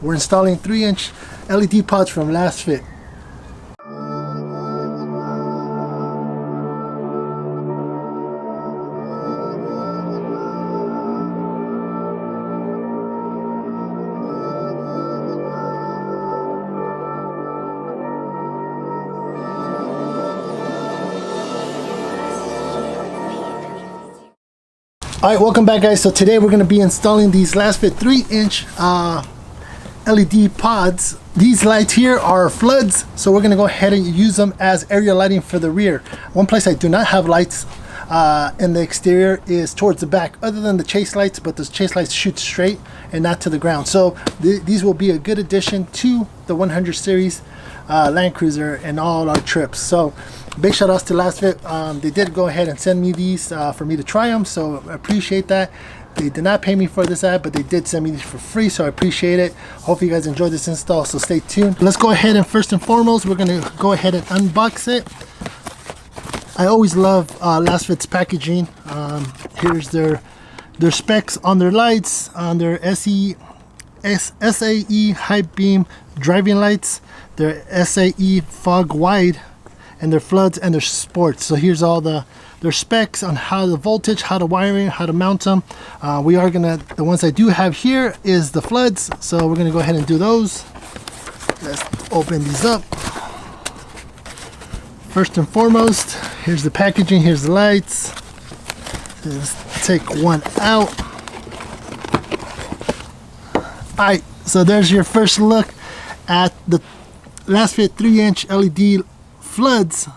We're installing 3-inch LED pods from LASFIT. Alright, welcome back guys. So today we're going to be installing these LASFIT 3-inch LED pods. These lights here are floods, so we're going to go ahead and use them as area lighting for the rear. One place I do not have lights in the exterior is towards the back, other than the chase lights, but the chase lights shoot straight and not to the ground. So these will be a good addition to the 100 series Landcruiser and all our trips. So big shout outs to LASFIT. They did go ahead and send me these for me to try them, so I appreciate that. They did not pay me for this ad, but they did send me these for free, so I appreciate it. Hope you guys enjoyed this install, so stay tuned. Let's go ahead and first and foremost, we're going to go ahead and unbox it. I always love LASFIT's packaging. Here's their specs on their lights, on their SAE high beam driving lights, their SAE fog wide, and their floods and their sports. So here's all their specs on how the voltage, how the wiring, how to mount them. The ones I do have here is the floods, so we're gonna go ahead and do those. Let's open these up. First and foremost, here's the packaging, here's the lights. Let's take one out. Alright, so there's your first look at the LASFIT 3-inch LED floods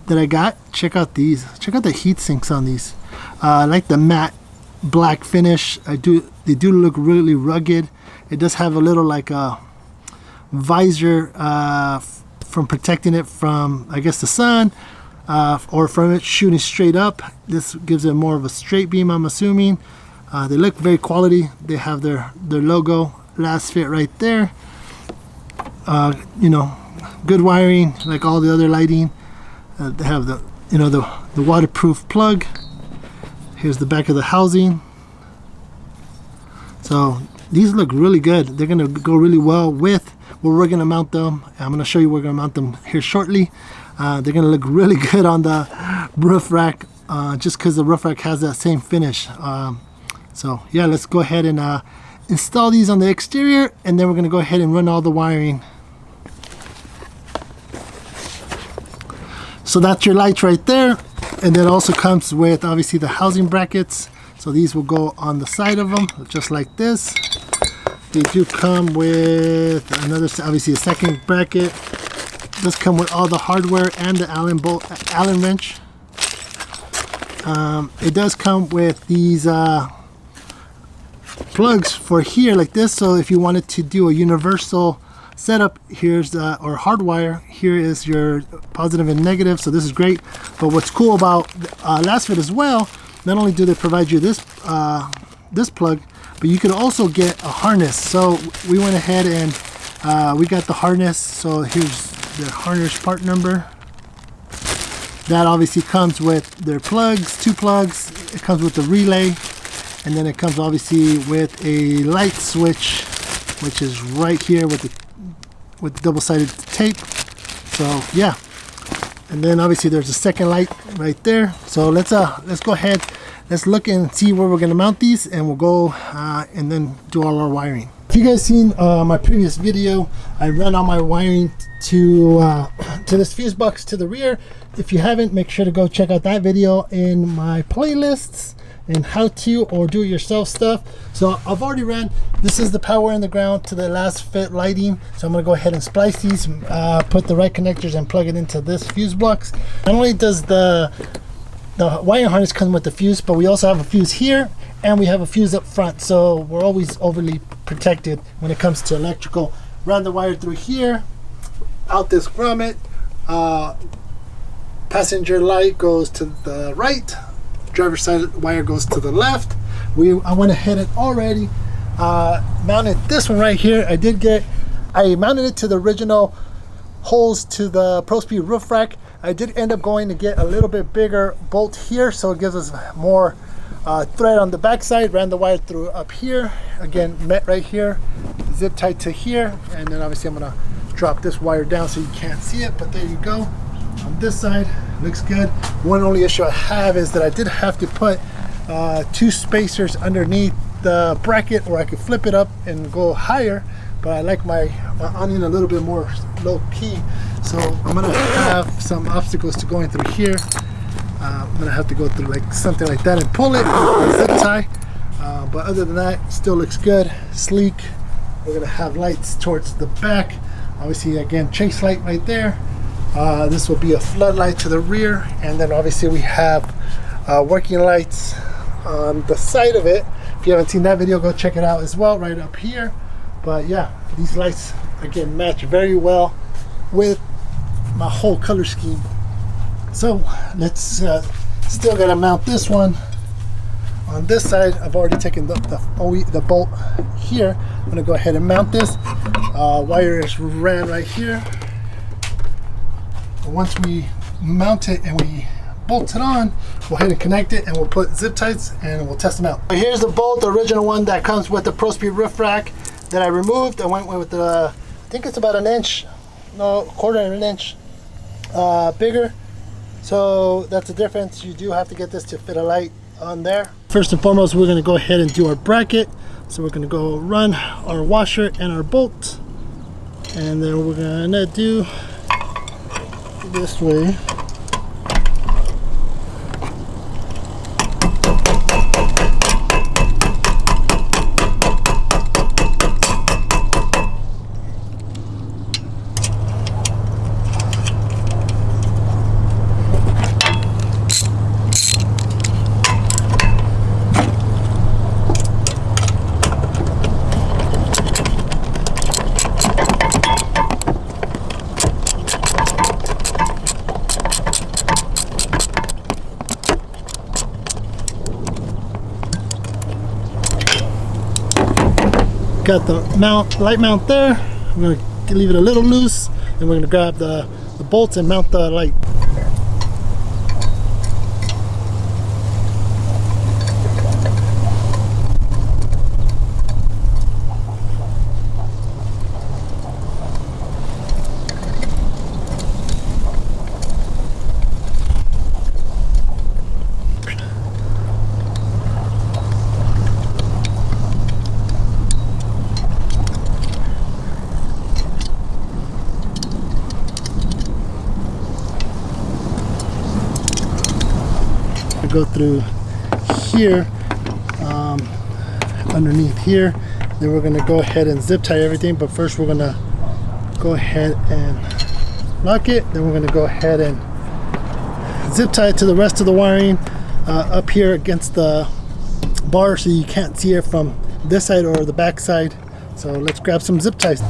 that I got. Check out these. Check out the heat sinks on these. I like the matte black finish. They do look really rugged. It does have a little like a visor from protecting it from, I guess, the sun or from it shooting straight up. This gives it more of a straight beam, I'm assuming. They look very quality. They have their logo LASFIT right there. You know, good wiring like all the other lighting. They have the waterproof plug. Here's the back of the housing. So these look really good. They're gonna go really well with where we're gonna mount them. I'm gonna show you where we're gonna mount them here shortly. They're gonna look really good on the roof rack, just because the roof rack has that same finish. So yeah, let's go ahead and install these on the exterior, and then we're gonna go ahead and run all the wiring. So that's your lights right there, and then also comes with obviously the housing brackets. So these will go on the side of them just like this. They do come with another, obviously a second bracket. Does come with all the hardware and the Allen wrench. It does come with these plugs for here like this, so if you wanted to do a universal setup, here's or hardwire, here is your positive and negative, so this is great. But what's cool about LASFIT as well, not only do they provide you this plug, but you can also get a harness. So we went ahead and we got the harness. So here's the harness part number. That obviously comes with their plugs, 2 plugs. It comes with the relay, and then it comes obviously with a light switch, which is right here with the double-sided tape. So yeah, and then obviously there's a second light right there. So let's go ahead, let's look and see where we're going to mount these, and we'll go and then do all our wiring. If you guys seen my previous video, I ran all my wiring to this fuse box to the rear. If you haven't, make sure to go check out that video in my playlists and how to or do it yourself stuff. So I've already ran, this is the power in the ground to the LASFIT lighting. So I'm going to go ahead and splice these, put the right connectors and plug it into this fuse box. Not only does the wiring harness come with the fuse, but we also have a fuse here and we have a fuse up front, so we're always overly protected when it comes to electrical. Run the wire through here, out this grommet. Passenger light goes to the right, driver's side wire goes to the left. I went ahead and already mounted this one right here. I mounted it to the original holes to the ProSpeed roof rack. I did end up going to get a little bit bigger bolt here, so it gives us more thread on the back side. Ran the wire through up here, again met right here, zip tied to here, and then obviously I'm gonna drop this wire down so you can't see it, but there you go. On this side, looks good. One only issue I have is that I did have to put 2 spacers underneath the bracket, or I could flip it up and go higher, but I like my onion a little bit more low key, so I'm gonna have some obstacles to going through here. I'm gonna have to go through like something like that and pull it with a zip tie, but other than that, still looks good, sleek. We're gonna have lights towards the back, obviously again chase light right there. This will be a floodlight to the rear, and then obviously we have working lights on the side of it. If you haven't seen that video, go check it out as well, right up here. But yeah, these lights again match very well with my whole color scheme. So let's still gotta mount this one on this side. I've already taken the bolt here. I'm gonna go ahead and mount this. Wire is ran right here. Once we mount it and we bolt it on, we'll head and connect it, and we'll put zip ties and we'll test them out. Here's the bolt, the original one that comes with the Pro Speed roof rack that I removed. I went with the, I think it's about an inch, no, quarter of an inch bigger. So that's the difference. You do have to get this to fit a light on there. First and foremost, we're gonna go ahead and do our bracket. So we're gonna go run our washer and our bolt, and then we're gonna do this way. Got the light mount there. I'm going to leave it a little loose, and we're going to grab the bolts and mount the light. Go through here, underneath here, then we're going to go ahead and zip tie everything. But first we're going to go ahead and lock it, then we're going to go ahead and zip tie it to the rest of the wiring up here against the bar, so you can't see it from this side or the back side. So let's grab some zip ties.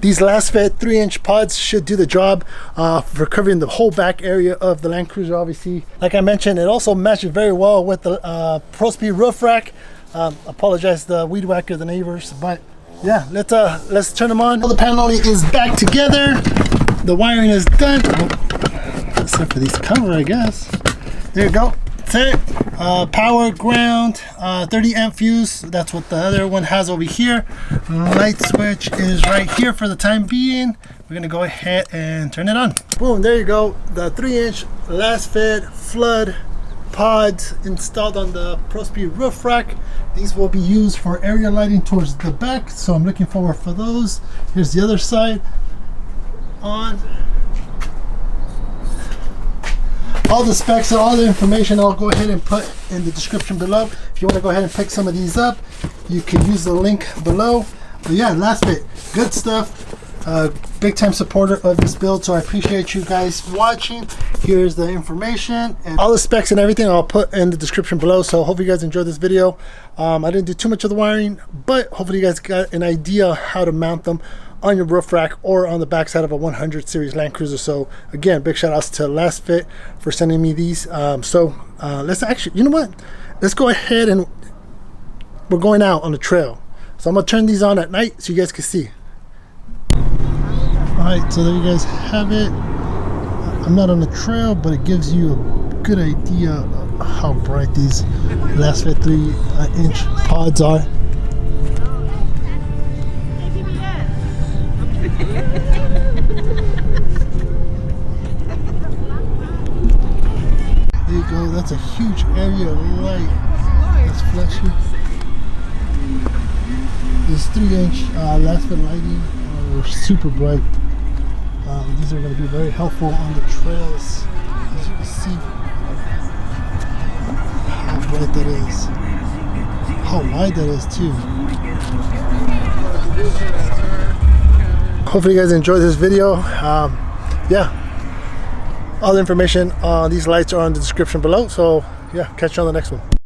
These LASFIT 3-inch pods should do the job for covering the whole back area of the Landcruiser. Obviously, like I mentioned, it also matches very well with the Pro Speed roof rack. Apologize to the weed whacker, the neighbors, but yeah, let's turn them on. The paneling is back together. The wiring is done, except for these cover, I guess. There you go. That's it. Power, ground, 30 amp fuse. That's what the other one has over here. Light switch is right here for the time being. We're gonna go ahead and turn it on. Boom, there you go. The 3-inch LASFIT flood pods installed on the Pro Speed roof rack. These will be used for area lighting towards the back, so I'm looking forward for those. Here's the other side on. All the specs and all the information I'll go ahead and put in the description below. If you want to go ahead and pick some of these up, you can use the link below. But yeah, LASFIT, good stuff. Big time supporter of this build, so I appreciate you guys watching. Here's the information and all the specs and everything I'll put in the description below. So hopefully you guys enjoyed this video. I didn't do too much of the wiring, but hopefully you guys got an idea how to mount them on your roof rack or on the backside of a 100 series Landcruiser. So again, big shout outs to LASFIT for sending me these. Let's actually, you know what, let's go ahead and we're going out on the trail. So I'm gonna turn these on at night so you guys can see. Alright, so there you guys have it. I'm not on the trail, but it gives you a good idea of how bright these LASFIT 3-inch pods are. There you go, that's a huge area of light. That's flashy. This 3-inch LASFIT lighting are super bright. These are going to be very helpful on the trails, as you can see how bright that is, how wide that is too. Hopefully you guys enjoyed this video. Yeah, all the information on these lights are in the description below, so yeah, catch you on the next one.